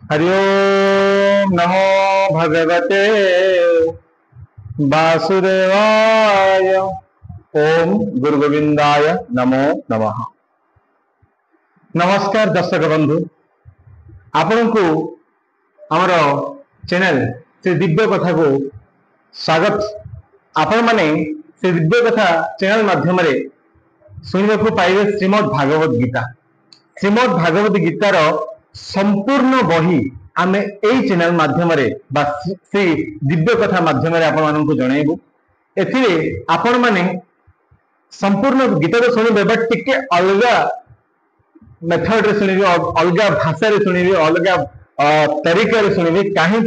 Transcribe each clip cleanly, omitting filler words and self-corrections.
हरि ओम नमो भगवते वासुदेवाय। ओम गुरु गोविंदाय नमो नमः। नमस्कार दर्शक बंधु, आपण को आमर चैनल से दिव्य कथा को स्वागत। आपण माने से दिव्य कथा चैनल माध्यम शुणा पाइबे श्रीमद् भागवत गीता। श्रीमद् भागवत गीतार संपूर्ण बही आम यही चैनल माध्यम से दिव्य कथा माध्यम आपण मानक जनइबू। एथिरे आपण माने संपूर्ण गीता तो शुणिबे, बट टिके अलगा मेथड रे शुणिबे, अलगा भाषा रे शुणिबे, अलगा तरीका रे शुणिबे। कहीं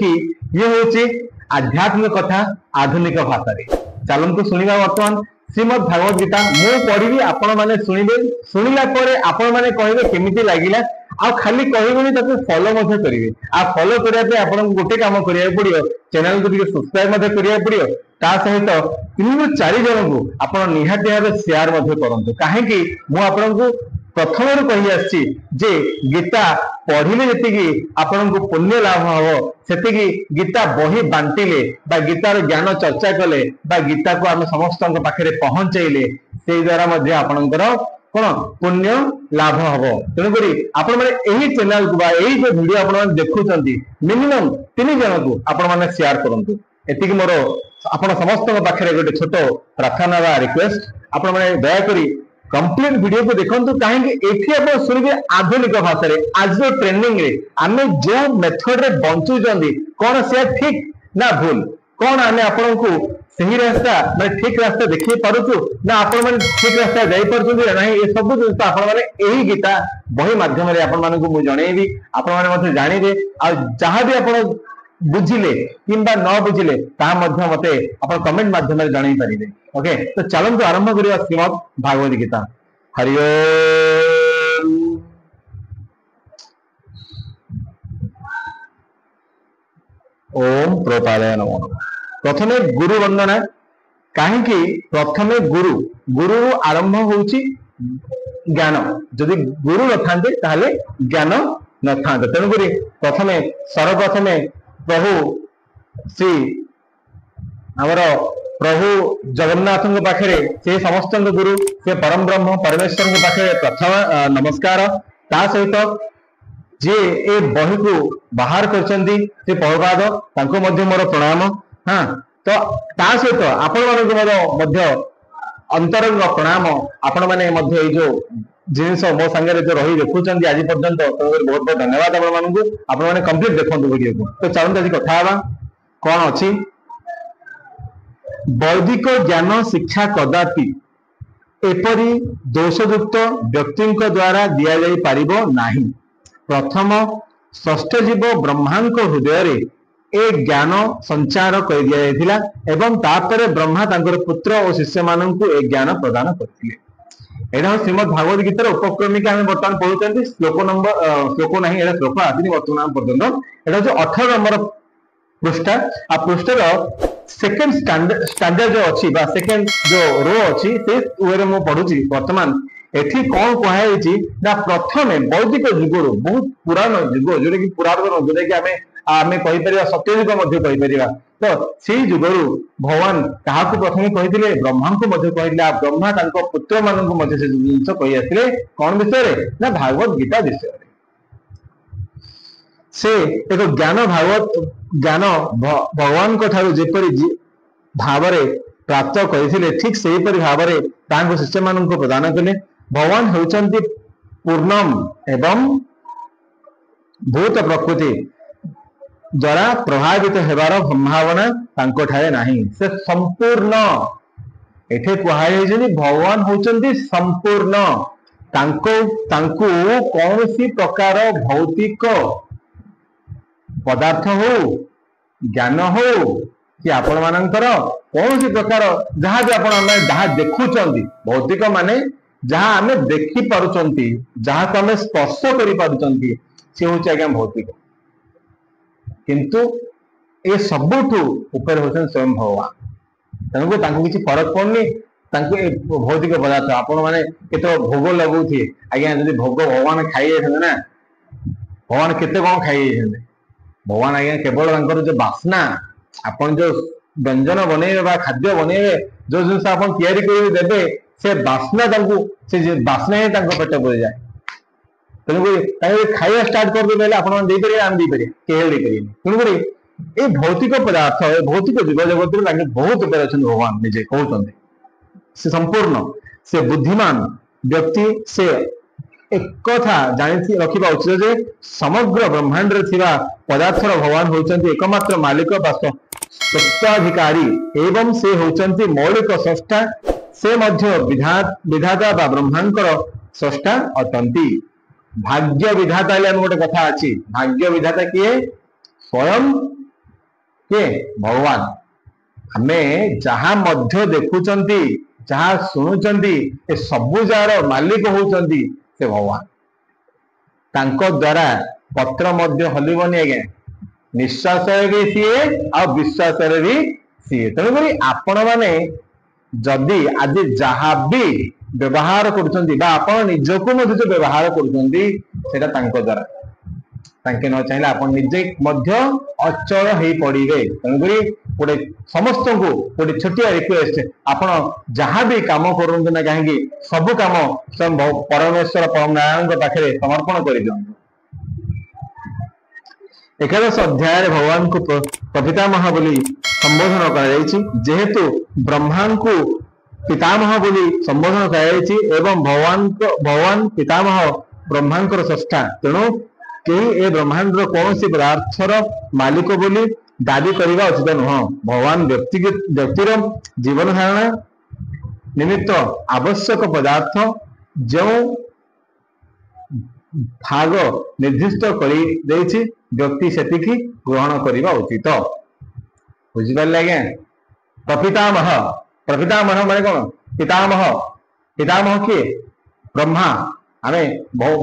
ये होची आध्यात्मिक कथा आधुनिक भाषा रे। चलंतु शुणिबा वर्तमान श्रीमद् भागवत गीता। मु पढ़ी, आपण माने शुणिबे, शुणिला परे आपण माने कहिबे केमिति लागिला। आ खाली कहबेनी ताको फॉलो मध्य करिवे। आ फॉलो करिया पे आपण गोटे काम करिया पड़ियो, चैनल को ଟିକେ सब्सक्राइब मध्य करिया पड़ियो। ता सहित 3 ରୁ 4 जन को आपण निहाती भाबे शेयर मध्य करंतु। काहे कि मु आपण को प्रथम रू कहि आछि जे गीता पढ़िले जतिकी आपण को पुण्य लाभ हबो, सेतिकी गीता बही बांटिले बा गीतार ज्ञान चर्चा कले बा गीता को हम समस्त पाखरे पहुंचैले, से द्वारा मध्य आपणकर कोन पुण्य लाभ हबो। तेणुकरी आपण माने एही चैनल को बा एही जो वीडियो आपण माने देखुचंती मिनिमम 3 जन को आपण माने शेयर करंतु। एतिकी मोर आपण समस्त पाखरे गोटे छोट प्रार्थना बा रिक्वेस्ट, आपण माने दया करी कंप्लीट वीडियो को देखंतु। काहे कि एठी आपण सुनिबे आधुनिक भाषा रे, आज जो ट्रेनिंग रे आमे जो मेथड रे बंचु जंदी कोन से ठीक ना भूल, कोन आमे आपण को सही रास्ता माने ठीक रास्ता देखि पारुछु ना आपण माने ठीक रास्ता जाई पारुछु ना नहीं, ए सब जिंस आपण माने एही गीता बही माध्यम रे आपण माने को मु जणेबी। आपण माने मते जानिबे आ जहां भी आपण बुझिले किंबा न बुझिले ता मध्य मते आपण कमेंट माध्यम रे जणाई परिबे। ओके, तो चलंतु आरंभ करिया श्रीमद् भागवत गीता। हरि ओम प्रोपालय नमो नमः। प्रथमे गुरु वंदना। कहीं प्रथमे गुरु गुरु आरंभ होउची ज्ञान। जदि गुरु न थांते ताहले ज्ञान न थांते। तेणुकरी प्रथमे सर्वप्रथमे प्रभु श्री आमर प्रभु जगन्नाथ पाखे से समस्त गुरु से परम ब्रह्म परमेश्वर पाखे प्रथम नमस्कार। ता सहित जे ए बही को बाहर करचंदी से प्रभुपाद तांको मध्य मोर प्रणाम। हाँ, तो ता सहित आपण मानक मोर मध्य अंतरंग प्रणाम। आपण माने मध्य जो जिनिस मो संगे जो रही देखुचंदी आज पर्यंत, तो बहुत बहुत धन्यवाद आपण मानकु। आपण माने कंप्लीट देखंतु वीडियो को। तो चलंतु आज कथा हेबा कोन अछि। वैदिक ज्ञान शिक्षा कदापि एपरी दोषयुक्त व्यक्ति द्वारा दिया जाई पारिबो नाही। प्रथम षष्ठ जीव ब्रह्मांक हृदय रे ए ज्ञान संचार कर दिया जायतिला एवं तापर ब्रह्मा तांकर पुत्र और शिष्य माननकु ए ज्ञान प्रदान करथिले। एना श्रीमद् भागवत गीतार उपक्रमिका हम वर्तमान पढुचंती। श्लोक नंबर श्लोक नाही, एटा श्लोक आदिनी वर्तमान पर्यंत एटा जो 18 नंबर पृष्ठा। आ पृष्ठर सेकंड स्टैंडर्ड जो अछि बा सेकंड जो रो अछि से ओरे मो पढुची वर्तमान। एठी कोन कहायछि ना प्रथमे वैदिक युग बहुत पुराण युग, जोरे कि पुरातन, जोरे कि आमे कहि परिबा सत्य युग मध्ये कहि परिबा। तो सेही युगरु भगवान काहाकु प्रथमे कहिथिले, ब्रह्मा को मध्ये कहिथिले। आ ब्रह्मा तांको पुत्र माननकु मध्ये से जिंस कहि आथिले कोन विषय रे ना भागवत गीता विषय रे। से एक ज्ञान भागवत ज्ञान भगवान को ठारू जेपरि भाव रे प्राप्त करिथिले, ठीक सेही परि भाव रे तांको शिष्य माननकु प्रदान कले। भगवान होचंती पूर्णम एवं भूत प्रकृति द्वारा प्रभावित हेबार संभावना तांको ठारे नाही। से संपूर्ण एठे कुहाय जे भगवान होचंती संपूर्ण। तांको कौनसी प्रकार भौतिक पदार्थ हो, ज्ञान हो कि आपण मानकर कौनसी प्रकार जहाँ भी आपण जहाँ देखुचंती, भौतिक माने जहाँ आमे देखि पारुचंती, जहाँ को आमे स्पर्श करि पारुचंती, से होची आज्ञा भौतिक। किंतु ए सबुठु ऊपर होचन स्वयं भगवान। तेणुको तांको किछि फरक पड़नी। तांको ए भौतिक पदार्थ आपण माने केतो भोग लगौथि, आज्ञा जदि भोग भगवान खाइ जाय ना भगवान केते कौन खाई भगवान आज्ञा केवल जो बास्ना आपन जो व्यंजन बनइबे खाद्य बनइबे जो जिन आप देवे से बास्ना से बास्ना ही पेट पड़ जाए तेणुक खाଇବା स्टार्ट करदे आप आम देपर तेणुक ये भौतिक पदार्थ भौतिक जीव जगत बहुत ऊपर अच्छा भगवान निजे कहते से संपूर्ण से बुद्धिमान व्यक्ति से एक कथा जानी रखा उचित जे समग्र ब्रह्मांड पदार्थर भगवान होती एकमात्र मालिक सत्ताधिकारी एवं से होती मौलिक स्रष्टा से मध्य विधाता बा ब्रह्मांकर स्रष्टा अटंती भाग्य विधाता गोटे कथा अच्छी भाग्य विधाता किए स्वयं के भगवान आमे जहाँ मध्य देखुचंती जहाँ शुणुचंती ए सबु जार मालिक होचंती से भगवान तांको द्वारा पत्र मध्य हलिबनी आज्ञा निश्वास भी सीए आ विश्वास भी सीए तेणुक आपण मैंने जदि आज जहाँ भी व्यवहार करुचंती बा आपण निजको मध्य व्यवहार करुचंती सेटा तांको द्वारा तांके न चाहिए आप निजे मध्य अचल हो पड़े तेणुक गोटे समस्त को गोटे छोटिया रिक्वेस्ट आपण जहाँ भी कम करूँ ना कहीं सबु कम परमेश्वर परम नारायण पाखे समर्पण कर दिखाँ एकादश अध्याय भगवान को प्रपितामह बोली संबोधन करेतु ब्रह्मा को पितामह बोली संबोधन कर भगवान पितामह ब्रह्मांकर स्रष्टा तेणु कहीं ए ब्रह्मांड कौन सी पदार्थर मालिक बोली दाबी करने उचित नुह भगवान व्यक्तिर जीवन धारणा निमित्त आवश्यक पदार्थ जो भाग निर्दिष्ट कर व्यक्ति से ग्रहण करने उचित बुझिपारे आज्ञा प्रपितामह प्रपितामह माने कौन पितामह पितामह किए ब्रह्मा आम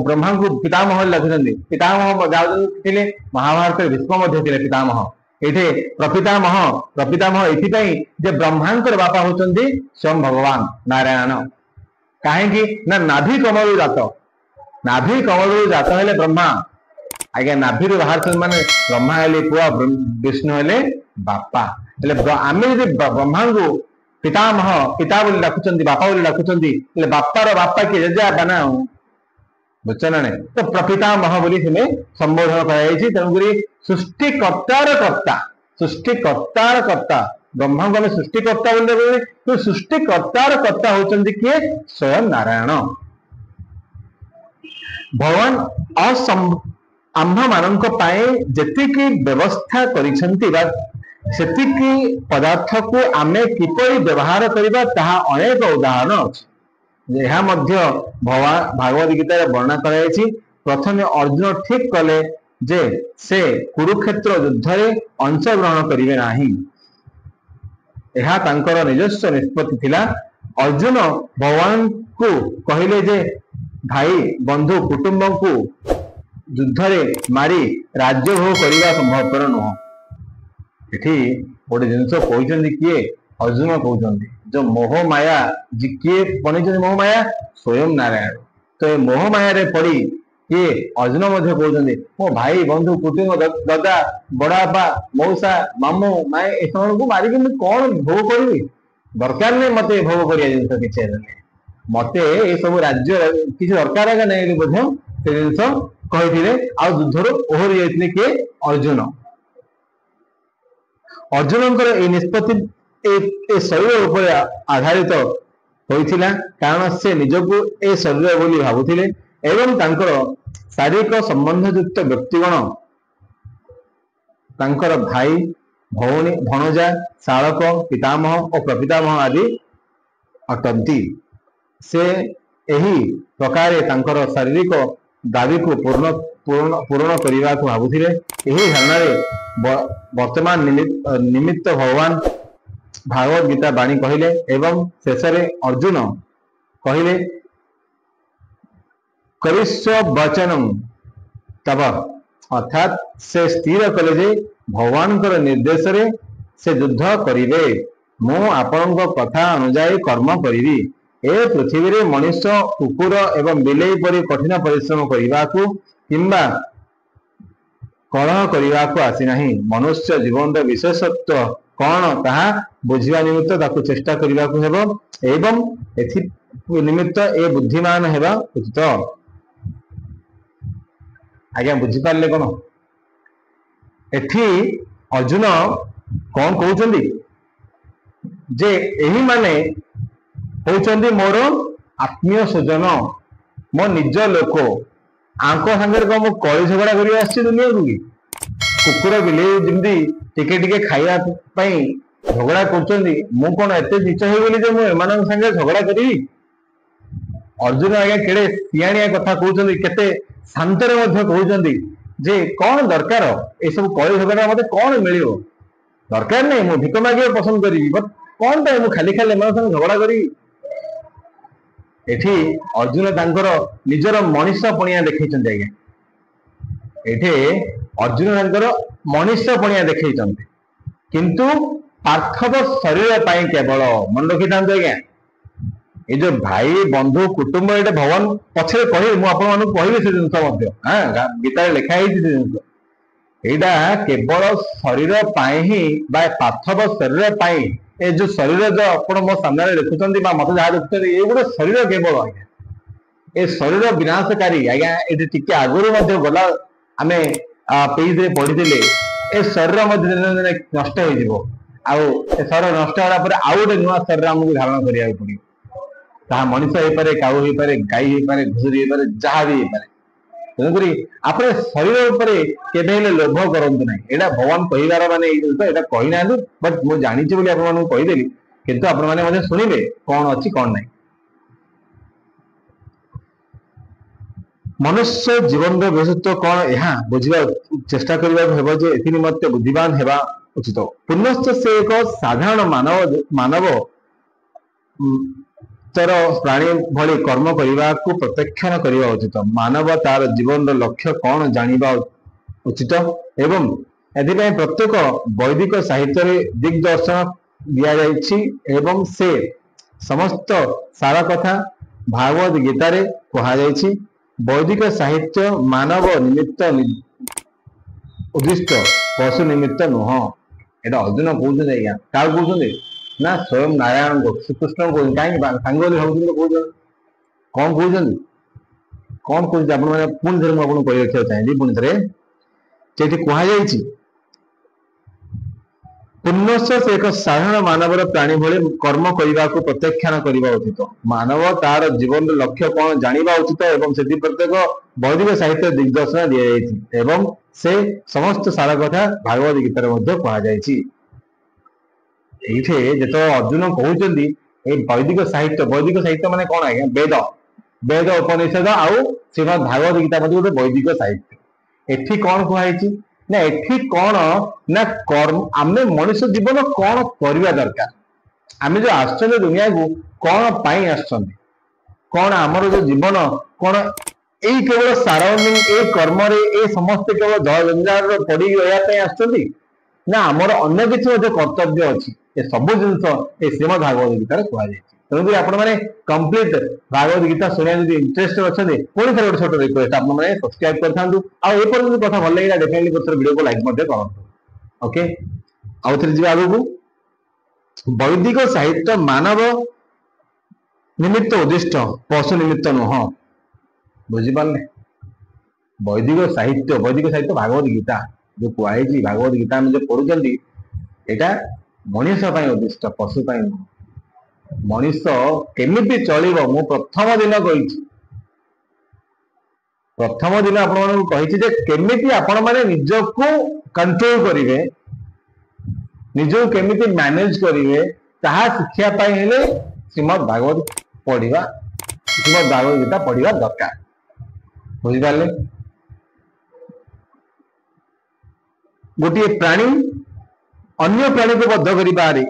ब्रह्मा को पितामह लिखुं पितामह जाते महाभारत भीष्म पितामह ये प्रपितामह प्रपितामह ये ब्रह्मांकर बापा होती स्वयं भगवान नारायण कहीं नाभि कमल जात हेले ब्रह्मा आज्ञा नाभि बाहर माने ब्रह्मा हेले पुआ विष्णु हेले बापा आम ब्रह्मा को पितामह पिता बोली डाकुचंती बापा बोली डाकुचंती बापार बापा किए जेजेबापा ना बुझे ना तो प्रपितामह बोली संबोधन कर तेणुक सृष्टिकर्तार कर्ता ब्रह्मा को आम सृष्टिकर्ता बोले तो सृष्टिकर्तार कर्ता होचंती किए स्वयं नारायण भगवान आम्भ मानक जेतिकी व्यवस्था करिसेंती सेतिकी पदार्थ को आमे किपरि व्यवहार करिबा ताहा अनेक उदाहरण अछि यह मध्य भागवत गीता वर्णना कराई प्रथम अर्जुन ठीक कले जे से कुरुक्षेत्र युद्ध में अंशग्रहण करेंगे नाही यह तांकर निजस्व निष्पत्ति थिला अर्जुन भगवान को कहले जे भाई बंधु कुटुंब को युद्ध में मारी राज्य भोग करने संभवपर नुह ये गोटे जिनस कहते किए अर्जुन कहते जो मोह माया जी किए बनी मोह माया स्वयं नारायण तो ये मोह माया रे पड़ी किए अर्जुन कहते मो भाई बंधु कुटुंब दादा बड़ापा मौसा मामू माए ए को मारिक कौन भोग करी दरकार नहीं मत भोग कर जिन किसी मत ये सब राज्य किसी दरकार है नहीं से जिन कही युद्धर ओहरी जाते किए अर्जुन अर्जुन निष्पत्ति शरीर उपर आधारित होता कारण से निजको ए शरीर बोली भावुले एवं तांकर शारीरिक संबंधयुक्त व्यक्तिगण तांकर भाई भौणी भणजा शालक पितामह और प्रपितामह आदि अटंती से यही प्रकार तांकर शारीरिक दाबी को पूर्ण करने को भावुले यही धारणा वर्तमान निमित्त भगवान भागवत गीता बाणी कहले एवं शेष अर्जुन कहले करिष्व वचनम तब अर्थात से स्थिर कले जे भगवान निर्देश से युद्ध करिवे मु आपण कथा अनुजाई कर्म करी ए पृथ्वी रे मनुष्य कुकुर एवं बिलेई परी कठिन परिश्रम करने को किंबा कलह करने को आसी नहीं मनुष्य जीवन विशेषत्व कौन ताहा बुझिबा निमित्त ताकू चेष्टा करने को हेबो एवं एथि निमित्त ए बुद्धिमान हेबा उचित। आज्ञा बुझी पारे कौन एथि अर्जुन कौन कहउछंदी जे एही माने होउछंदी मोर आत्मीय स्वजन मो निज लोक आंको संगे को मो कଳି झगड़ा करी आछि दुनिया को कुकुर बिले जिंदी टिके टिके खाइया पई झगड़ा करछंदी मु कोन एते नीच होई गेली जे मु एमान संगे झगड़ा करी। अर्जुन आगे केड़े सियाणिया कथा कहउछंदी केते शांतरे मध्य कहउछंदी जे कौन दरकार ए सब कଳି झगड़ा मते कौन मिलियो दरकार नहीं मु भिक मागे पसंद करी बट कौन पे मु खाली खाली एमान संगे झगड़ा करी। एठी अर्जुन तांकर निजर मनुष्य पणिया देखैछन्ते आज्ञा एठे अर्जुन तांकर मनुष्य पणिया देखैछन्ते किंतु पार्थव शरीर पाई केवल मन रखिथांते आज्ञा ए जो भाई बंधु कुटुंब एटे भगवान पछरे कहि मु आपन मानु कहिबे से जिंस मध्य हां गीता रे लिखा हेछि से जिंस एटा केवल शरीर पाई ही बा पार्थव शरीर पाई ए जो शरीर जो आपण मो सामने देखुछन्ती बा मते जहा देखुछन्ती ए गुडे शरीर केवल आज्ञा ए शरीर विनाशकारी आज्ञा एटी टिके आगुरु मध्ये गला आमे पेज रे पढि दिले ए शरीर मध्ये दिन दिन नष्ट हो जिवो आउ ए शरीर नष्ट होला पर आउ गोटे नुवा शरीर हमकु धारण करिया पड़ियो ता मनुष्य हे पारे काऊ हे पारे गाई हे पारे घुसुरी हे पारे जहा भी हे पारे तेणुकरी आपणे शरीर उपरे केबे हेले लोभ करंतु नाही एटा भगवान कहिबार माने एई जिंस एटा कहि नांदु बट मु जानिछि बोली आपण मानु कहि देली किंतु आपण माने मने सुनिबे कोन अछि कोन नाही। मनुष्य जीवन रो विशेषत्व कोन एहा बुझिबा चेष्टा करिबा हेबो जे एथि निमित्त बुद्धिमान हेबा उचित। पुनश्च से एक साधारण मानव तर प्राणी भली कर्म करने को प्रत्याख्यान करने उचित। मानव तार जीवन लक्ष्य कौन जानिबा उचित एवं एथिपाई प्रत्येक वैदिक साहित्य रे दिग्दर्शन दिया जायछि एवं से समस्त सारा कथा भागवत गीता रे कहा जायछि। वैदिक साहित्य मानव निमित्त उद्दिष्ट पशु निमित्त नुह एटा अर्जुन कहउछन आज्ञा का कहउछन ना स्वयं नारायण को श्रीकृष्ण को कहीं सांग कौन कहते कौन कहते मैंने पुणी थे मुझे कही रखा चाहिए पुणी थे कहुई पुनश्च से एक साधारण मानवर प्राणी भली कर्म करने को प्रत्याख्यान करने उचित। मानव तार जीवन लक्ष्य कौन जानिबा उचित एवं से प्रत्येक वैदिक साहित्य दिग्दर्शन दि जाइछि एवं से समस्त सारा कथा भागवत गीता रे कहुई। एठे जेतो अर्जुन कहउचंदी ए वैदिक साहित्य माने कोन आज्ञा वेद वेद उपनिषद आउ श्रीमद् भागवत गीता मध्ये गोटे वैदिक साहित्य एठी कोन कहैछि ना एठी कोन ना कर्म आमे मनुष्य जीवन कोन करबा दरकार आमे जो आश्चर्य दुनिया को कोन पाई आछंती कोन हमर जो जीवन कोन एई केवल सराउंडिंग ए कर्म रे ए समस्त केवल जंजाल रो पड़ी रहया पई आछंती ना हमर अन्य किछि जो कर्तव्य अछि ए सब जिनस ए श्रीमद् भागवत गीता रे कहा जायछि। तेणुकरी आपण माने कंप्लीट भागवत गीता सुनिया जदि इंटरेस्ट अछते पुणी थोड़े छोट रिक्वेस्ट आपण माने सब्सक्राइब करथांतु आ ए पर जदि कथा भल लागला डेफिनेटली गोत्र वीडियो को लाइक मध्ये करंतु। ओके आउ थरे जिबा आगु वैदिक साहित्य मानव निमित्त उद्दिष्ट पशु निमित्त नुह बुझी पारले। वैदिक साहित्य भागवत गीता जो कहै भागवत गीता में जो पढ़ुचंदी एटा मनुष्य उद्दिष्ट पशु मनुष्य केमिति चलिबो मु प्रथम दिन कहि केमिति आपण माने निजको कंट्रोल करिवे निजो केमिति मैनेज करिवे ताहा शिक्षा पाई हेले श्रीमद् भागवत पढ़िबा श्रीमद् भागवत गीता पढ़िबा दरकार बुझि पारले। गोटे प्राणी अन्य प्राणी को बद्ध करि पारे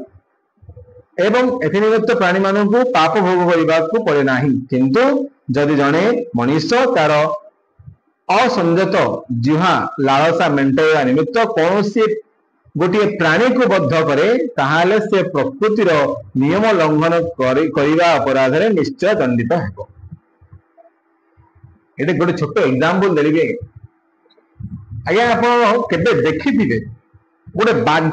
एवं एनिमित्त प्राणी मानन को पाप भोग करबा को पड़े नाही किंतु जदि जने मनुष्य तार असंजत जिहा लालसा मेंटेवा निमित्त कौनसी गोटे प्राणी को बद्ध करे ताहाले से प्रकृतिर नियम लंघन करिबा अपराध रे निश्चय दंडित हेबो। एटे गोटे छोट एग्जांपल देलिबे आज्ञा आप केबे देखिथिबे गोटे बाघ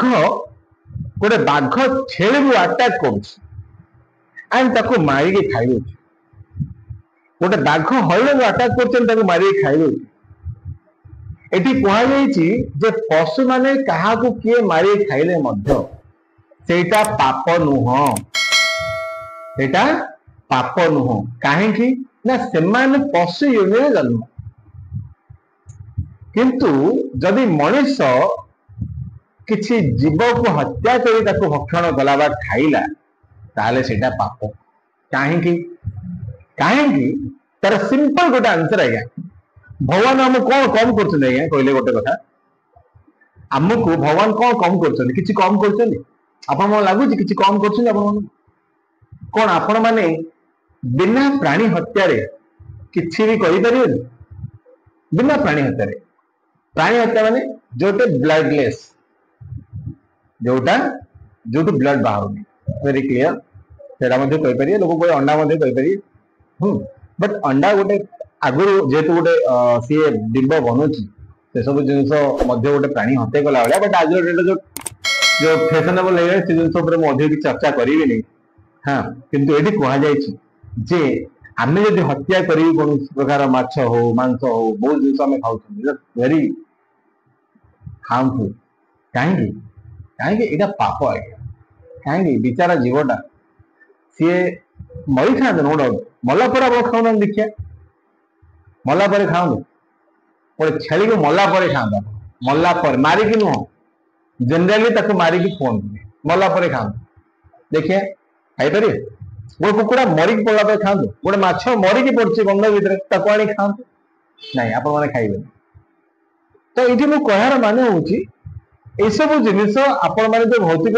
छेली को अटैक कर मारिकी खाई दे गोटे बाघ हरिण को अटैक कर मारिकी खाई दे एटी कहुई जे पशु माने क्या किए मारी खाइले मध्य सेटा पाप नुह सेटा पाप नुह कहीं ना सेमाने पशु योनि जन्म किंतु जदि मनुष्य किसी जीव को हत्या कर भक्षण कला खाइला ताले सेटा पाप कहीं तार सिंपल गोटे आंसर आज्ञा भगवान आम कौन कम कर कहले गोटे कथा आमको भगवान कौन कम कर कम कर लगुच कि कम कर कौन आपण मैंने बिना प्राणी हत्या किसी भी करें बिना प्राणी हत्या माने जोटे ब्लडलेस जोटा जो ब्लड बाहर वेरी क्लियर से लोग कोई अंडा कहीपर बट अंडा गोटे आगुरी जेहेतु गोटे सी डिंब बनूची से सब जिन गोटे प्राणी हत्या कला भाया बट आज डेट जो फैशनेबल है जिन अधिक चर्चा करी नहीं हाँ किंतु ये कहुई आम जब हत्या करी कौन प्रकार माछ हो मांस हो बहुत जिन खाऊ वेरी हार्मफुल कहीं यहाँ पाप आज्ञा कहीं विचारा जीवटा सी मरी था नो डाउट मला पर आप खाऊना देखिए मला पर खाऊ गोटे छेली को मला पर खाता मला पर मारिकी नुह जेनेराली मारिकी फोन मला पर खाऊ देखिए खाईपर गोटे कुकुड़ा मरिकी पड़ा पर खातु गोटे माछ मरिकी पड़े गंग भितर आनी खातु नहीं आप खाइबे तो ये मु कहार मान हूँ सब जिन आपण मैंने जो भौतिक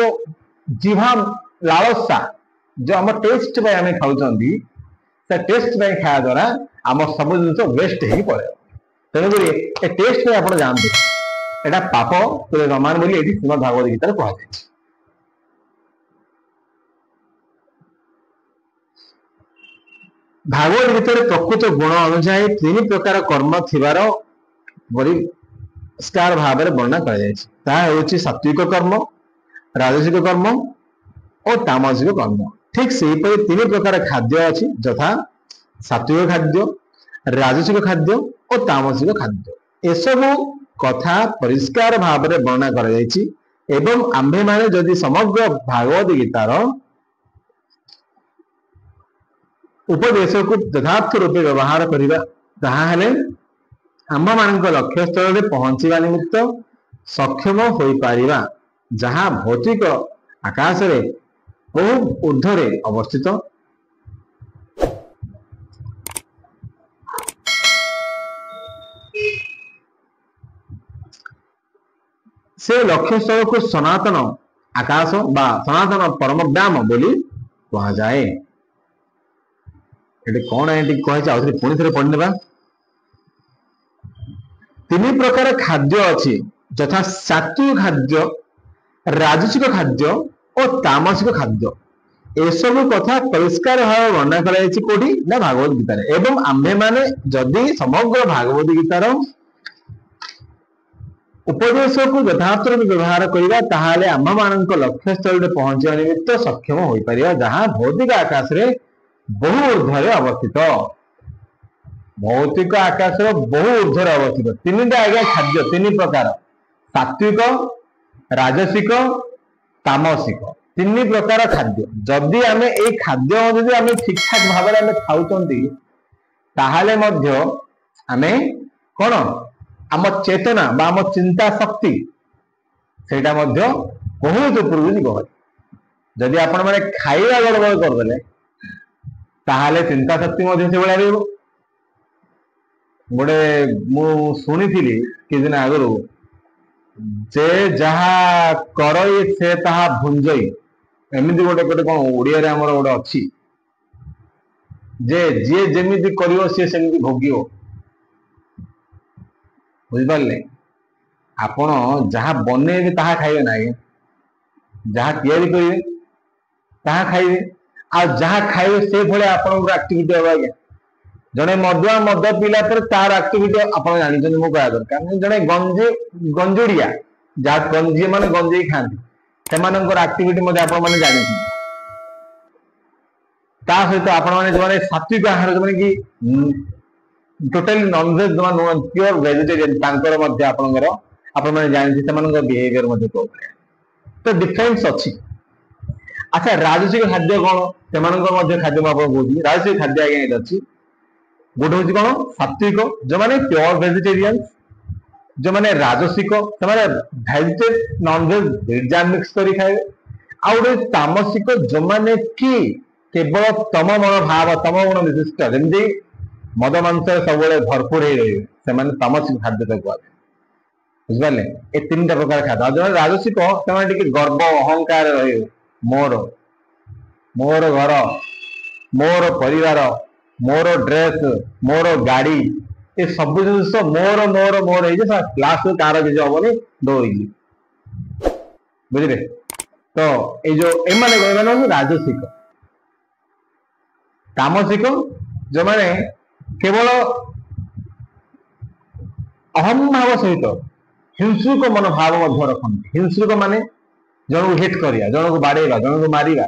जीवा लालसा जो आम टेस्ट आम खाऊँ टेस्ट खाया द्वारा आम सब जिन वेस्ट हो पड़े तेणुक टेस्ट आप जानते यहाँ पाप समान बोली श्रीमद भागवत गीता कहुई भागवत गीता प्रकृत गुण अनुसार 3 प्रकार कर्म थिबार परिष्कार भाव में वर्णना कर सात्विक कर्म राजसिक कर्म और तामसिक कर्म ठीक से 3 प्रकार खाद्य अच्छी यथा सात्विक खाद्य राजसिक खाद्य और तामसिक खाद्य एसबू कथा परिष्कार भाव में वर्णना कर आंभे माने जदि समग्र भागवत गीतार उपदेश को यथार्थ रूपे व्यवहार करवा आम मान लक्ष्य स्थल में पहुंचवा निमित्त सक्षम हो पारिबा जहाँ भौतिक आकाश रे बहु ऊर्ध्वरे अवस्थित से लक्ष्य स्थल को सनातन आकाश बा सनातन परम व्याम बोली कहा जाए कौन है कहे पुणी थे पढ़ने 3 प्रकार खाद्य अच्छी यथा सात्विक खाद्य राजसिक खाद्य और तामसिक खाद्य एसबू कथा परिष्कार भाव वर्णना करोटी ना भागवत गीतार एवं आम्भे माने जदि समग्र भागवत गीतार उपदेश को यथार्थ रूप व्यवहार करवा ताहाले आम मान लक्ष्य स्थल में पहुंचा निमित्त सक्षम हो पार जहाँ भौतिक आकाश रे बहु ऊर्ध्वरे अवस्थित भौतिक आकाश बहु ऊर्ध्वरे अवस्थित 3टा आज्ञा खाद्य 3 प्रकार सात्विक राजसिक तामसिक 3 प्रकार खाद्य जदि आम ये खाद्य आम ठीक ठाक भाव में खाऊ आम कौन आम चेतना बा आम चिंता शक्ति सेटा बहुत उपरକୁ ଯିବ जदि आपण माने खाइबा गड़बड़ करदेले ताहाले चिंता शक्ति से भाया रही गोटे मु शुणी कि दिन आगु जे जहा करई से ताहा भुंजई एमती गोटे गोटे कौन ओडिया रे हमर गोटे अच्छी जे जे जेमिति करियो से सेमिति भोगियो बुझिपारे आपण जहा बनेबे ताहा खाइबे ना जहा तैयारी करिवे ताहा खाइबे आ जहा खाइबे से भले आपन एक्टिविटी होबा आज्ञा जड़े मदुआ मद पीला पर तार एक्टिविटी आप जानते मुझे कह दरकार जड़े गंजुड़िया जहाँ गंजी मैंने गंजे खाती से एक्टिविटी आप जानते सहित आपण जो सात्विक आहार जो कि टोटाली नॉनवेज जो प्योर वेजिटेरियन आपण जानते बिहेवियर तो डिफरेंस अच्छी। अच्छा राजसिक खाद्य कौन से खाद्य मुझे राजसिक खाद्य आज्ञा ये अच्छी गोटे हूँ कौन सात्विक जो मैंने प्योर वेजिटेरियन जो मैंने राजसिक वेजिटेरियन नॉनवेज भेजा मिक्स कर खाए आउ तामसिक जो मैंने कि केवल तम मनोभाव तम गुण विशिष्ट जमी मद मांस सब भरपूर हो रही से तामसिक खाद्य कह बुझे ये तीन प्रकार खाद्य जो राजसिक से गर्व अहंकार रहे मोर मोर घर मोर परिवार मोर ड्रेस मोर गाड़ी ये सब जिन मोर मोर मोर क्लास कार किसी हमनी दौड़ी बुझे तो ये जो एम राजसिक तामसिक जो मैंने केवल अहम भाव सहित हिंसुक मनोभाव रखते हिंसुक माने जन को हिट करिया जन को बाड़ेगा जन को मारिया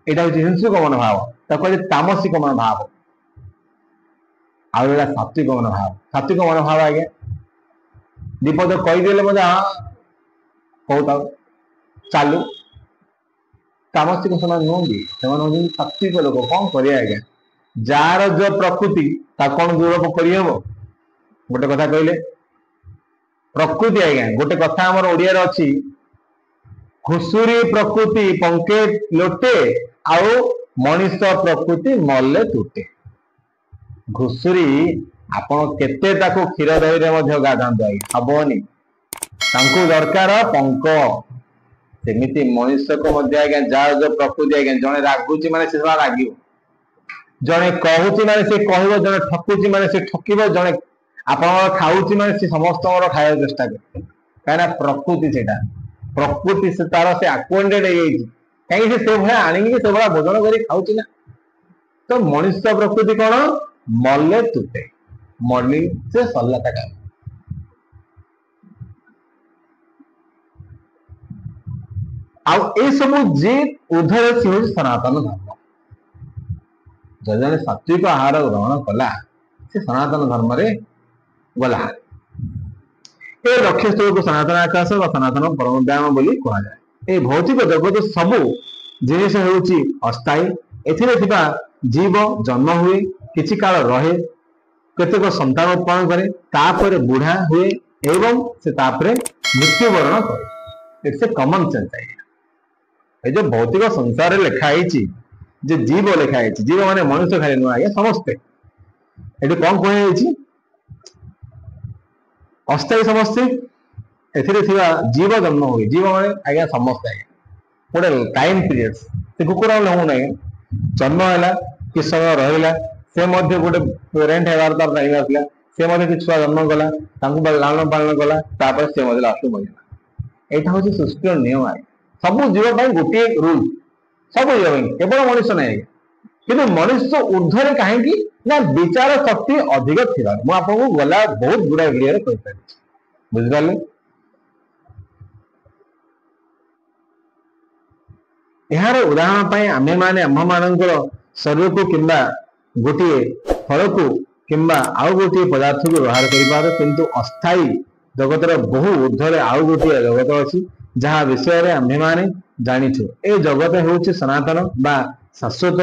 यहाँ हूँ हिंसुक मनोभाव कहते तामसिक मनोभाव आउ सात्विक मनोभाव सात्विक मनोभाव आज्ञा दीपद कहीदेले मत हाँ कहता चालू तामसिक समय नुहति से सात्विक लोक कौन कर आज्ञा जार जो प्रकृति कौन दूर करहब गोटे कथा कहले प्रकृति आज्ञा गोटे कथा आम ओडिया अच्छी घुषुरी प्रकृति पंके लोटे आउ मनीष प्रकृति मल्ले तुटे घुषुरी आपण केते ताको क्षीर दही रे गाधांतु हबनी दरकार पंक सेमिति मनुष्य को आज्ञा जार जो प्रकृति आज्ञा जड़े रागुची माने से राग जड़े कहूची माने से कह जड़े ठकुची माने से ठकिब जड़े आप खाऊची माने से समस्त खाया चेष्टा कर कहीं प्रकृति से प्रकृति से तार से आक्वेंटेड कहीं से भाया आणिकी से भाया भोजन कर खाऊची ना तो मनुष्य प्रकृति कौन मल्ले तुटे मल्ली से सल्लाता का सब जी उधर से सनातन धर्म जन सात्विक आहार ग्रहण कला से सनातन धर्म रे गला ये लक्ष्य स्थल को सनातन आकाश व सनातन परम व्यायाम बोली कहा जाए ये भौतिक जगत सबू जिनिस होउची अस्थायी एथिरे जीव जन्म हुए किछि काल रहे केतेक संतान उत्पन्न करे तापर बुढ़ा हुए एवं से तापर मृत्युवरण करे इट्स ए कॉमन सेंस है ये जो भौतिक संसार लिखाई जे जीव लिखाई जीव माने मनुष्य खाली नुआ आज्ञा समस्ते ये कौन कह अस्थायी समस्ते एथिरे जीव जन्म हुए जीव माने आज्ञा समस्ते आज्ञा गोटे टाइम पीरियड से कुकुर हूँ जन्म है कि समय रहा से गोटे पेरेन्ट हेबार तार टाइम आसला से कि छुआ जन्म कला लालन पालन कला से लास्ट मरिला यहाँ हूँ सृष्टि नियम आज्ञा सब जीव गोटे रूल सब जीव केवल मनुष्य ना कि मनुष्य ऊर्धरे कहीं ना विचार शक्ति अधिक थी मुझे गला बहुत गुड़ा भिडियो कही बुझिपारे यार उदाहरण आमे माने आम मान शरीर को किंबा गोटे फल को किंबा आउ गोटे पदार्थ को व्यवहार कर किंतु अस्थायी जगतर बहु ऊर्धरे आउ गोटे जगत अच्छी जहाँ विषय आम्भे माने जानिछु ए जगत होउछि सनातन बा शाश्वत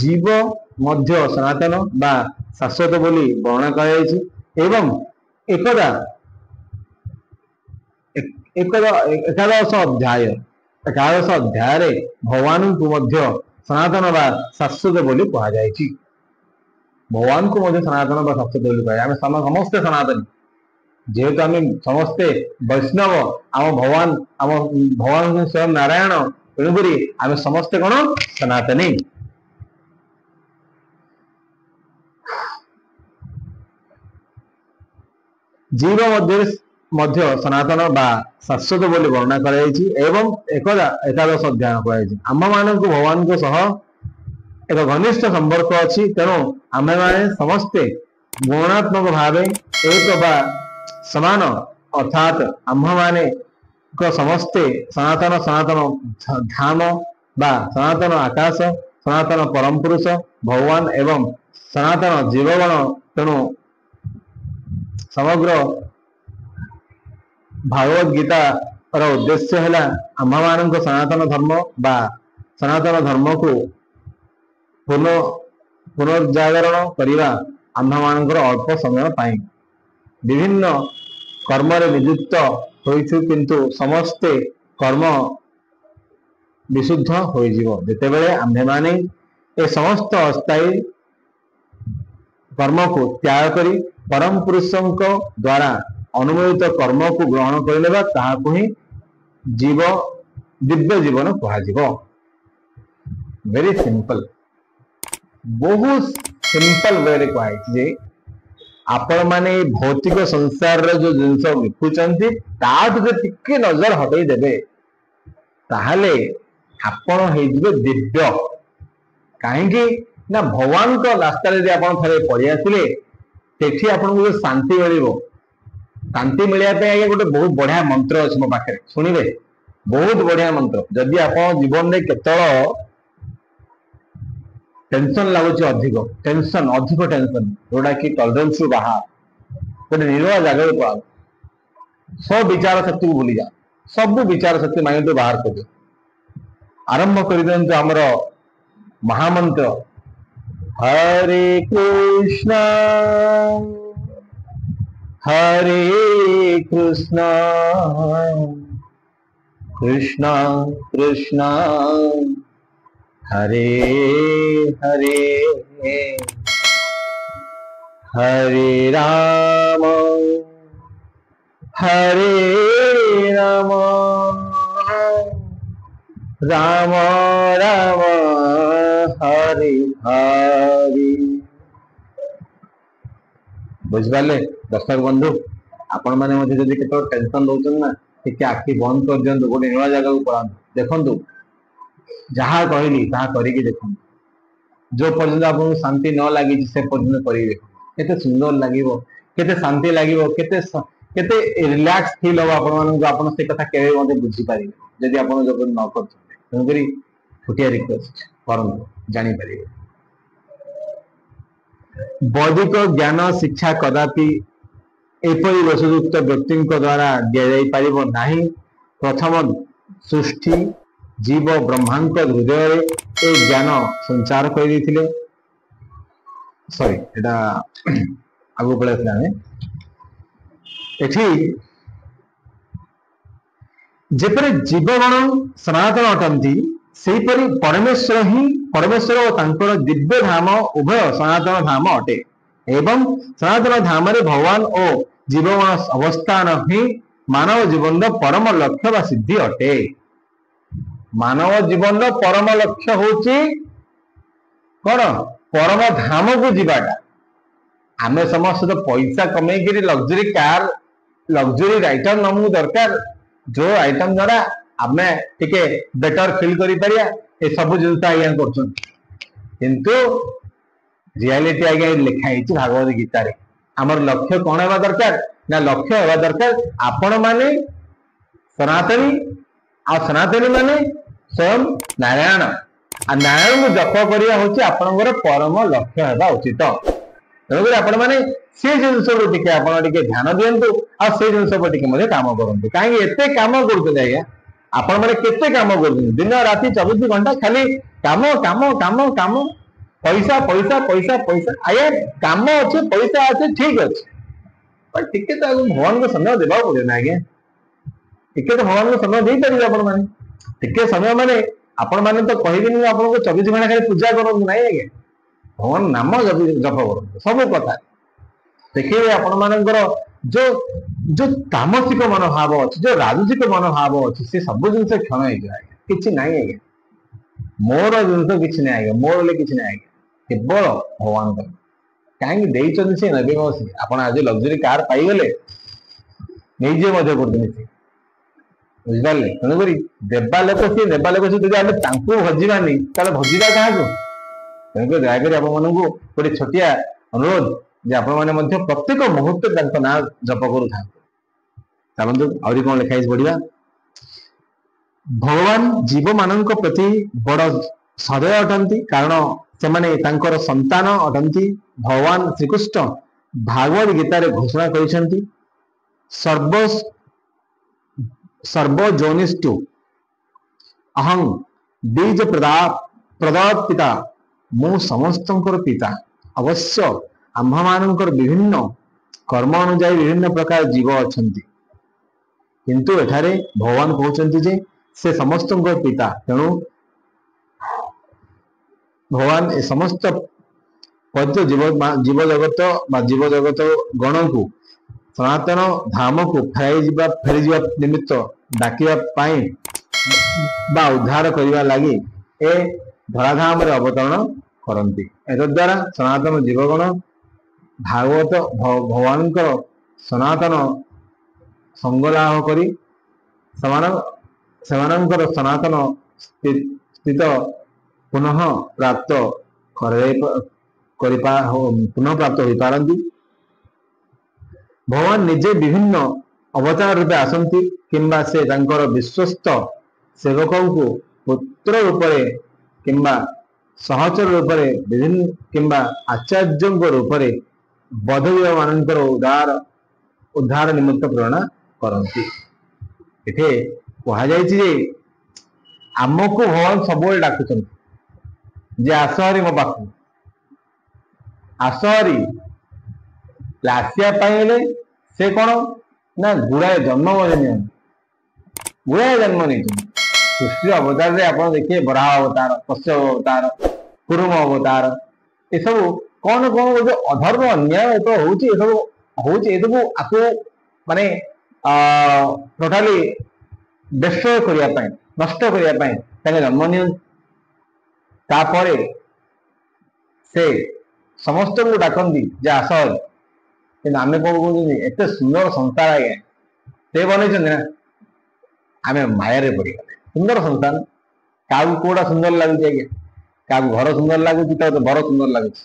जीव मध्य सनातन बा शाश्वत बोली वर्णना कराଯାଇଛି एवं एकदा एकादश अध्याय भगवान को मध्य सनातन बा शाश्वत बोली कहा जायछि भगवान को मध्य सनातन बा शाश्वत बोली कहा आमे समस्त सनातन जेहेतु आम समस्ते वैष्णव आम भगवान स्वयं नारायण तेणुक आम समस्ते कौन सनातनी जीव मध्य सनातन बा शाश्वत बोली वर्णना कराई एवं एकदा एकादश अध्याय कराई आम मान भगवान को सह एक घनिष्ठ संपर्क अच्छी तेणु आम मैंने समस्ते गुणात्मक भाव एक बा समान अर्थात आम्भ माने समस्ते सनातन सनातन धाम बा सनातन आकाश सनातन परम पुरुष भगवान एवं सनातन जीवगण तेणु समग्र भागवत गीता उद्देश्य है आम मान सनातन धर्म बा सनातन धर्म को पुनर्जागरण करने आम मान अल्प समय पाई विभिन्न कर्म नियुक्त होइछु किंतु समस्ते कर्म विशुद्ध होते बेले आम्भे माने ए समस्त अस्थायी कर्म को त्याग करी परम पुरुषों द्वारा अनुमोदित कर्म को ग्रहण करने ताहाको ही जीव दिव्य जीवन कह वेरी सिंपल बहुत सिंपल वे कहुई आपण माने भौतिक संसार रे जो जिनस विकुचंती टिके नजर हटई देबे ताहले आपण हेजिबे दिव्य काहेकि ना भगवान को रास्ता रे आपण थरे पड़ी आसिले तेठी आपण को शांति मिलिबो शांति मिलिया पे आगे गोटे बहुत बढ़िया मंत्र अछि मो पाखे सुनिबे बहुत बढ़िया मंत्र जदि आपण जीवन रे केतळ टेंशन लगुच अधिक टेंशन जोड़ा कि टॉलरेंस रु बाहर गोटे निर्भय जगह को आओ सब विचार शक्ति को भूली जा सब विचार शक्ति माइंड बाहर कर आरंभ कर दियंतु हमर महामंत्र हरे कृष्णा कृष्णा कृष्णा हरे हरे हरे राम राम राम हरे हरे बुझिपारे दर्शक बंधु आपण मैंने जदि केत टेंशन रोचन ना टे आखि बंद कर दिंतु गोटे नुआ जगह को पड़ा देखु जहाँ कहली ताहा करिके देखो जो पर्यंत आपको शांति न लगी से पर्यंत करिके देखो केते सुंदर लागिवो केते शांति लागिवो केते रिलैक्स फील हो आपण से कथा केवे मते बुझी पारिबे यदि आपण जो न करछे तेनु करी छोटिया रिक्वेस्ट करन जानि पारिबे वैदिक ज्ञान शिक्षा कदापि एपरि वसुयुक्त व्यक्ति द्वारा दिया जाई पारिबो नाही प्रथम सृष्टि जीव ब्रह्मांड हृदय ए ज्ञान संचार कर सॉरी एटा आगु पड़े जेपरि जीवगण सनातन अटंती सेपरि परमेश्वर और तांकर दिव्य धाम उभय सनातन धाम अटे एवं सनातन धाम रे भगवान और जीवगण अवस्थान ही मानव जीवन परम लक्ष्य व सिद्धि अटे मानव जीवन परम लक्ष्य होची कौन परम धाम को जीवाटा आम समस्त तो पैसा कमे लग्जरी कार लग्जरी आइटम नमु दरकार जो आइटम द्वारा आम टिके बेटर फील करि परिया ए सब जिनस आज्ञा कर किंतु रियलिटी आज्ञा लिखाई भागवत गीता रे आमर लक्ष्य कौन होगा दरकार ना लक्ष्य होगा दरकार आपण माने सनातनी आ सनातनी माने स्वयं नारायण आ नारायण को जप करिया होची आपनकर परम लक्ष्य हेबा उचित तेणुक आपण माने से जिनस टिके आपण टिके ध्यान दियंतु आ से जिनस टिके मधे काम करंतु काहे एते काम करतु आज्ञा आपण माने केते काम करतु दिन राति 24 घंटा खाली काम काम काम काम पैसा पैसा पैसा पैसा आया काम अच्छे पैसा अच्छे ठीक अच्छे पर टिके तो भगवान को समय देवा पड़े ना आज्ञा टिके तो भगवान को समय दे पारे आपण माने टिके समय माने आपण माने तो कहबेनी आपण को 24 घंटा खाली पूजा करू ना आज्ञा भगवान नाम जप करू सब कथा देखिए आपण मानकर जो जो तामसिक मनोभाव अच्छे जो राजसिक मनोभाव अच्छे से सब जिन क्षण हो कि ना आज्ञा मोर जिन कि ना आज्ञा मोर ले कि ना आज्ञा केवल भगवान कहीं देते सी नबी मौसी आप आज लग्जरी कार पाईगले नहीं बुझिपारे तेणुक देवा लोक सी नेबा लोक सी भोजवानी भोजवा क्या तेणुकर दयाकोरी आपण मानू गोटे छोटिया अनुरोध जे आपण मैंने प्रत्येक मुहूर्त ना जप करू था। चलतु आहरी कौन लिखाई बढ़िया। भगवान जीव मान प्रति बड़ सदय अटंती कारण से माने तांकर संतान अटंती। भगवान श्रीकृष्ण भागवत गीतार घोषणा कर सर्वजोनिष्ठु अहं बीज प्रदात पिता मु समस्त पिता। अवश्य आम्भ मानकर विभिन्न कर्म अनुजाई विभिन्न प्रकार जीव अछंती किंतु एठारे भगवान कहते जे से समस्त पिता। तेणु भगवान ए समस्त पद्य जीव जगत गण को सनातन धाम को फेरी निमित्त डाकिया उद्धार करने लगी ए धराधाम अवतरण करती। एतद्वारा सनातन जीवगण भागवत भगवान सनातन संगलाह करी सेमानंकर सनातन स्थित पुनः प्राप्त पुनः प्राप्त हो पारती। भगवान निजे विभिन्न अवतार रूपे आसंती किंबा से तांकर विश्वस्त सेवकों को पुत्र रूपे किंबा सहचर रूपे विभिन्न किंबा आचार्यों रूपे बौद्धजीव मानकर उद्धार निमित्त प्रेरणा करती। इथे कहुचे आमको भगवान सब डाकुं जे आसहरी मो पाख आसहरी आसिया से कौन ना गुड़ाए जन्म गुड़ाए जन्म नहीं सृष्टि अवतार रे आप देखिए बराह अवतार कश्यप अवतार कुरुम अवतार ये सब कौन कौन जो अधर्म अन्याय तो हूँ आपको माने टोटाली डिस्ट्रॉय करने नष्ट करने जन्म नि से समस्त को डाकती जे आसहरी कि आम कौन कहते एत सुंदर संसार आज्ञा से बनई ना आम माया पड़गले सुंदर संसार क्या कौटा सुंदर लगुच आज्ञा क्या घर सुंदर लगुच तो बर सुंदर लगुच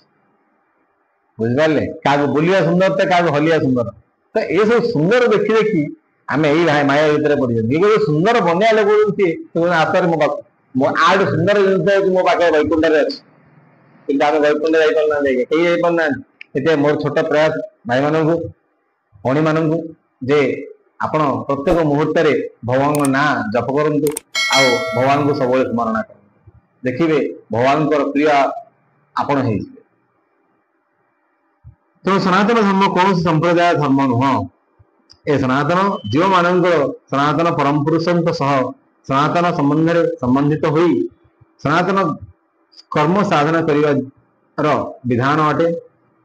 बुझिपारे क्या बुलिया सुंदर तो क्या हलिया सुंदर तो ये सब सुंदर देखी देखी आम यही माया भितर पड़ जाए सुंदर बनिया लोग आसर मो आठ सुंदर जिन मो पाखे वैकुंठ अच्छे कि आम वैकुंठ जापार कहीं जापार ना मोर छोट प्रयास भाई मान भणी मान जे आपण प्रत्येक मुहूर्त भगवान ना जप करूँ आ भगवान को सब स्मरण कर देखिए भगवान प्रिय आपण तो सनातन धर्म कौन संप्रदाय धर्म नुह ए सनातन जीव मान सनातन परम पुरुषों सह सनातन संबंधित हो सनातन कर्म साधना कर विधान अटे।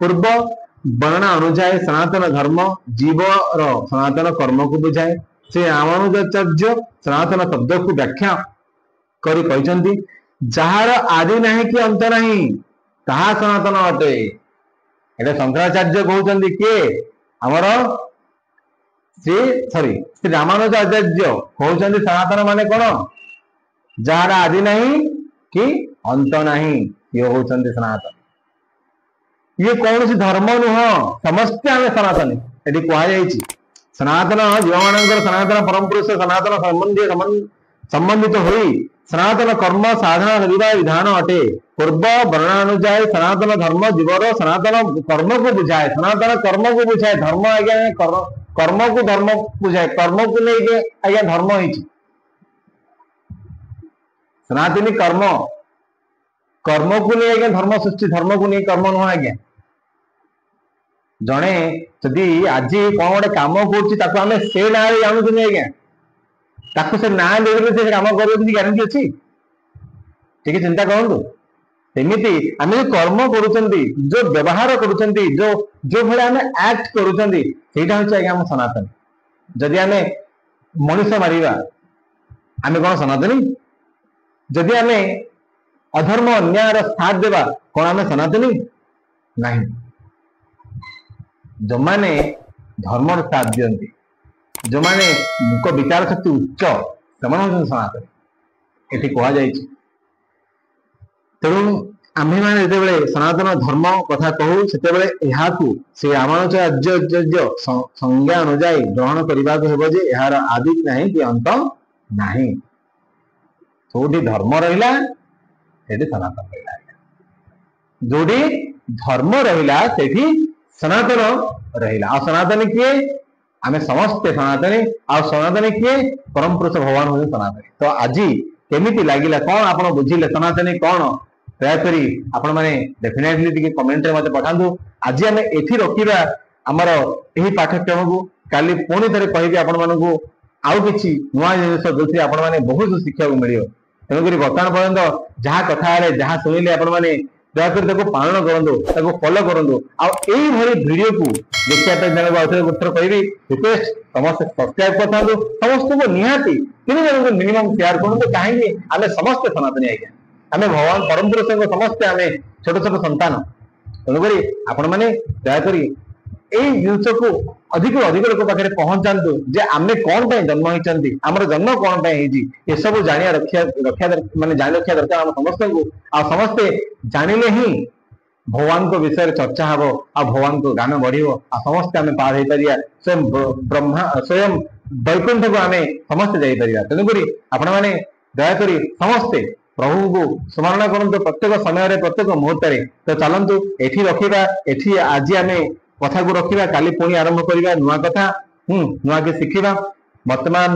पूर्व वर्णना अनुजाई सनातन धर्म जीव सनातन कर्म को बुझाए। से रामानुजाचार्य सनातन शब्द को व्याख्या करी जार आदि नहीं कि अंत नहीं ताहा सनातन अटे। एटा शंकराचार्य कहते किए आमर श्री रामानुजाचार्य कहते सनातन माने कौन जार आदि नहीं कि अंत नहीं ये होती सनातन। ये कौन सी धर्म नुह समस्ते आम सनातन ये कहुई सनातन जीव मान सनातन परम पुरुष सनातन संबंधित हो सनातन कर्म साधना करने विधान अटे। पूर्व वर्णानुजाई सनातन धर्म जीवर सनातन कर्म को बुझाए सनातन कर्म को बुझाए धर्म आज्ञा कर्म को धर्म बुझाए कर्म को लेके आज्ञा धर्म हो सनातनी कर्म कर्म को नहीं आज्ञा धर्म सृष्टि धर्म को नहीं कर्म नुह आज्ञा। जड़े जदि आज कौन गोटे कम करें से ना जानूँ आज्ञा से ना देखे कम कर ग्यारंटी अच्छी ठीक चिंता करूँ सेमती आम जो कर्म करुँच जो व्यवहार करुँच जो जो भाई आम एक्ट करुँच आज्ञा आम सनातन। जदि आम मनीष मारिबा आम कौन सनातनी जदि आम अधर्म अन्याय साथ देवा कौन आम सनातनी नहीं। जो माने धर्म साथ दियंती जो माने विचार शक्ति उच्च से सनातन ये कहुई। तेणु आम्भे माने जेतेबेले सनातन धर्म कथा कहू सेतेबेले एहाकू श्री रामानुजाचार्य संज्ञा अनुजाई ग्रहण करबा को हेबो जे एहार आदि नाही कि अंत नाही। जोडी धर्म रहिला सेठी सनातन रहिला, जोडी धर्म रहिला सेठी सनातन रहिला। आ सनातन किए आमे समस्त सनातनी, आ सनातनी किए परम पुरुष भगवान हो सनातनी। तो आज केमिति लागिला कोन आपण बुझिले सनातनी कोन दया करी आपण माने डेफिनेटली टिके कमेंट रे मते पठांदु। आज आमे एथि रखिबा हमर एही पाठ्यक्रम को काली पुणी थरे कहिबी आपण मानकू आउ किछि नुवा जिनिस जोथि आपण माने बहुत शिक्षा को मिलियो। तेणुकरी वर्तमान पर्यंत जहाँ कथा आले जहाँ शुणिले आपण माने दयाकर ताको पालन करंदो, ताको फॉलो करंदो। आ एई भली वीडियो को देखिया पे जने बाउथरे उत्तर कहबी रिक्वेस्ट समस्त सब्सक्राइब करथांदो, समस्त को निहाती तीन जन को मिनिमम शेयर करंदो। काहेकि आमे समस्त सनातनी आइया, आमे भगवान परम पुरुष को समस्त आमे छोट छोट संतान। तेणुकरी आपण माने दयाकरी एई जिनिस को अधिक अधिक लोक पाखे पहुंचातु जे आमे कौन पे जन्म होइचंती, हमर जन्म कौन पे हेजी, ए सब जानिया रखिया माने जानि रखिया दरकार हम समस्त को। आ समस्त जानिले ही भगवान को विषय चर्चा हबो, आ भगवान को गान बढ़िबो, आ समस्त आमे पार हेई परिया, स्वयं ब्रह्मा स्वयं वैकुंठ को आमे समस्त जाई परिया। तेणुकरी आपण माने दया करी समस्त प्रभु को स्मरण करंतु प्रत्येक समय रे प्रत्येक मुहूर्त रे। तो चलंतु एठी रखिबा, एठी आज आमे कथा को रखिबा, काली पुणी आरंभ करिबा नुआ कथा, नुआ के शिखिबा। वर्तमान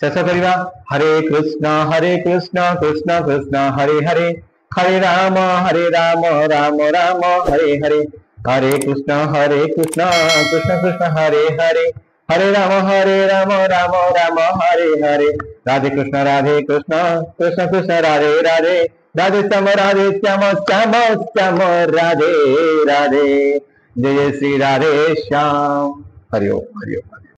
शेष करिबा हरे कृष्ण कृष्ण कृष्ण हरे हरे, हरे राम राम राम हरे हरे, हरे कृष्ण कृष्ण कृष्ण हरे हरे, हरे राम राम राम हरे हरे, राधे कृष्ण कृष्ण कृष्ण राधे राधे, राधे श्याम श्याम श्याम राधे राधे, जय श्री राधे श्याम। हरि ओम हरि ओम।